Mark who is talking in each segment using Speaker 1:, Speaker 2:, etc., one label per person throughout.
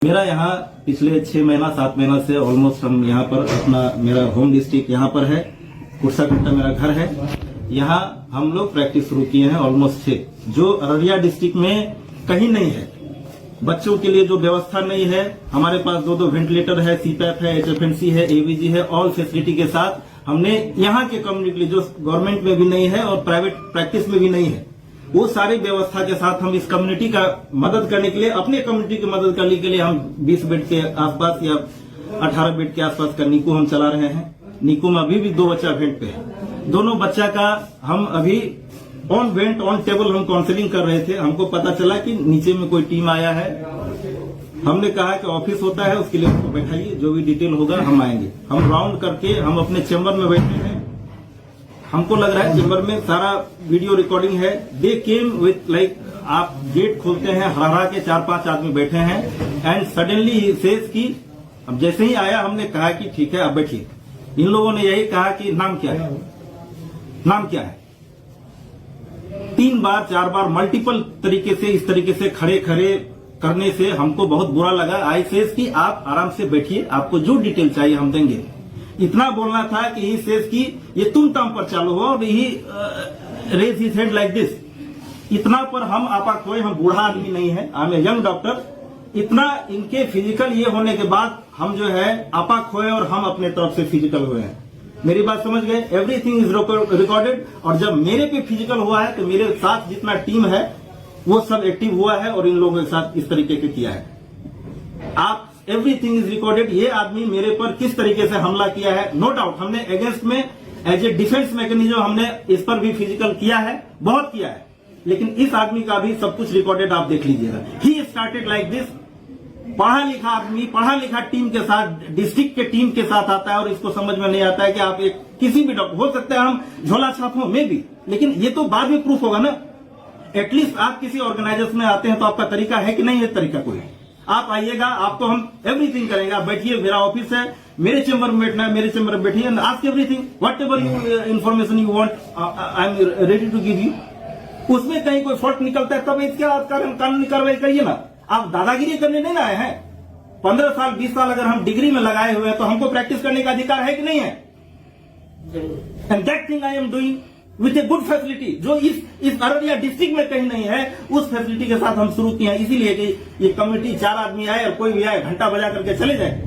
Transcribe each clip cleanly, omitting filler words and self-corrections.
Speaker 1: मेरा यहाँ पिछले 6 महीना 7 महीना से ऑलमोस्ट हम यहाँ पर अपना मेरा होम डिस्ट्रिक्ट यहाँ पर है, कुर्साकट्टा मेरा घर है। यहाँ हम लोग प्रैक्टिस शुरू किए हैं ऑलमोस्ट 6, जो अररिया डिस्ट्रिक्ट में कहीं नहीं है। बच्चों के लिए जो व्यवस्था नहीं है, हमारे पास 2 वेंटिलेटर है, सीपैप है, HFNC है, ABG है, ऑल फैसिलिटी के साथ हमने यहाँ के कम्युनिटी के लिए जो गवर्नमेंट में भी नहीं है और प्राइवेट प्रैक्टिस में भी नहीं है, वो सारी व्यवस्था के साथ हम इस कम्युनिटी का मदद करने के लिए, अपने कम्युनिटी की मदद करने के लिए हम 20 बेड के आसपास या 18 बेड के आसपास का नीको हम चला रहे हैं। नीको में अभी भी 2 बच्चा वेंट पे है। दोनों बच्चा का हम अभी ऑन वेंट ऑन टेबल हम काउंसलिंग कर रहे थे। हमको पता चला कि नीचे में कोई टीम आया है। हमने कहा कि ऑफिस होता है, उसके लिए उसको बैठाइए, जो भी डिटेल होगा हम आएंगे। हम राउंड करके हम अपने चैम्बर में बैठे हैं। हमको लग रहा है चैम्बर में सारा वीडियो रिकॉर्डिंग है। दे केम विथ लाइक, आप गेट खोलते हैं, हरा के 4-5 आदमी बैठे हैं एंड सडनली ही सेज की, अब जैसे ही आया हमने कहा कि ठीक है आप बैठिए। इन लोगों ने यही कहा कि नाम क्या है, नाम क्या है। 3 बार 4 बार मल्टीपल तरीके से इस तरीके से खड़े खड़े करने से हमको बहुत बुरा लगा। आई सेज की आप आराम से बैठिए, आपको जो डिटेल चाहिए हम देंगे। इतना बोलना था कि ही सेज की ये तुम तम पर चालू हो और he raise his head like this. इतना पर हम आपा खोए, हम बूढ़ा आदमी नहीं है, आई एम यंग डॉक्टर। इतना इनके फिजिकल ये होने के बाद हम जो है आपा खोए और हम अपने तरफ से फिजिकल हुए हैं। मेरी बात समझ गए? Everything is recorded. और जब मेरे पे फिजिकल हुआ है तो मेरे साथ जितना टीम है वो सब एक्टिव हुआ है और इन लोगों के साथ इस तरीके से किया है। आप एवरीथिंग इज रिकॉर्डेड। ये आदमी मेरे पर किस तरीके से हमला किया है, नो डाउट हमने अगेंस्ट में एज ए डिफेंस मैकेनिज्म हमने इस पर भी फिजिकल किया है, बहुत किया है। लेकिन इस आदमी का भी सब कुछ रिकॉर्डेड आप देख लीजिएगा। He started like this. पढ़ा लिखा आदमी, पढ़ा लिखा टीम के साथ, डिस्ट्रिक्ट के टीम के साथ आता है और इसको समझ में नहीं आता है कि आप एक किसी भी डॉक्टर, हो सकता है हम झोला छापों में भी, लेकिन ये तो बाद में प्रूफ होगा ना। एटलीस्ट आप किसी ऑर्गेनाइजेशन में आते हैं तो आपका तरीका है कि नहीं है तरीका कोई। आप आइएगा, आपको हम एवरीथिंग करेंगे। आप बैठिए, मेरा ऑफिस है, मेरे चैम्बर में बैठना है, मेरे चैम्बर में बैठिए, ask everything whatever you information you want, I am ready to give you. उसमें कहीं कोई फॉल्ट निकलता है तब इसके कानूनी कार्रवाई करिए ना। आप दादागिरी करने नहीं ना आए हैं। 15 साल 20 साल अगर हम डिग्री में लगाए हुए हैं तो हमको प्रैक्टिस करने का अधिकार है कि नहीं है? And that thing I am doing with a good facility, जो इस अररिया डिस्ट्रिक्ट में कहीं नहीं है, उस फैसिलिटी के साथ हम शुरू किए हैं। इसीलिए कि ये कमेटी 4 आदमी आए और कोई भी आए घंटा बजा करके चले जाए,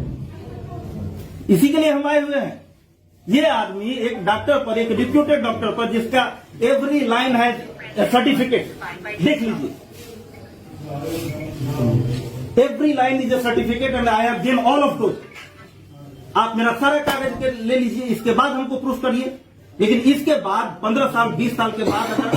Speaker 1: इसी के लिए हम आए हुए हैं। ये आदमी एक डॉक्टर पर, एक रिप्यूटेड डॉक्टर पर, जिसका एवरी लाइन है सर्टिफिकेट, देख लीजिए, every line is A certificate and I have given all of those. आप मेरा सारा कागज ले लीजिए, इसके बाद हमको प्रूफ करिए। लेकिन इसके बाद 15 साल 20 साल के बाद अगर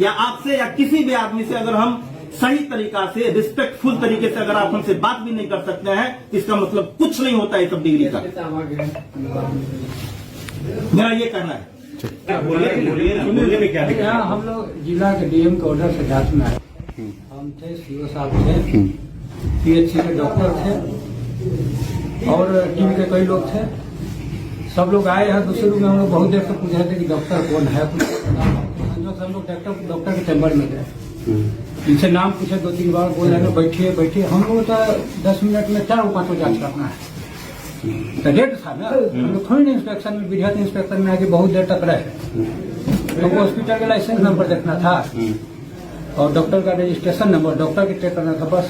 Speaker 1: आपसे या किसी भी आदमी से अगर हम सही तरीका से, रिस्पेक्टफुल तरीके से अगर आप हमसे बात भी नहीं कर सकते हैं, इसका मतलब कुछ नहीं होता है सब डिग्री का। मेरा ये कहना है।
Speaker 2: बोलिए में क्या है? हम लोग जिला के DM के ऑर्डर से जांच में आए। हम थे, CO साहब थे, PHC के डॉक्टर थे और टीम के कई लोग थे। सब लोग आए हैं। दूसरे रूम में हम लोग बहुत देर से पूछ रहे थे कि डॉक्टर कौन है, कुछ हम लोग डॉक्टर के चैम्बर में गए। इनसे नाम पूछे 2-3 बार, बोल रहे बैठिए बैठिए। हम लोग तो 10 मिनट में 4-5 जांच करना है, तो डेट था ना। हम लोग थोड़ी इंस्पेक्शन में, विधिवत इंस्पेक्शन में आके बहुत देर तक रहे। तो हॉस्पिटल का लाइसेंस नंबर देखना था और डॉक्टर का रजिस्ट्रेशन नंबर, डॉक्टर की चेक करना था, बस।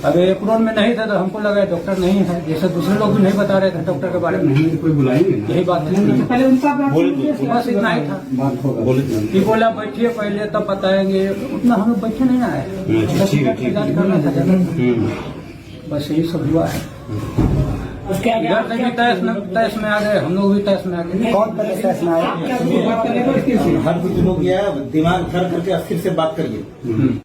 Speaker 2: अब एप्रोन में नहीं था तो हमको लगा डॉक्टर नहीं है, जैसे दूसरे लोग भी नहीं बता रहे थे डॉक्टर के बारे में। कोई बुलाएंगे, यही बात थी। पहले उनका बस इतना ही था। कि बोला बैठिए पहले तब बताएंगे, उतना हम लोग बैठे नहीं आए, इलाज करना था, बस यही सब हुआ है। इधर से भी तैस में आ गए, हम लोग भी तैस में आ गए।
Speaker 1: कौन तैस में आए? हर कुछ लोग दिमाग खर करके अस्थिर से बात करिए।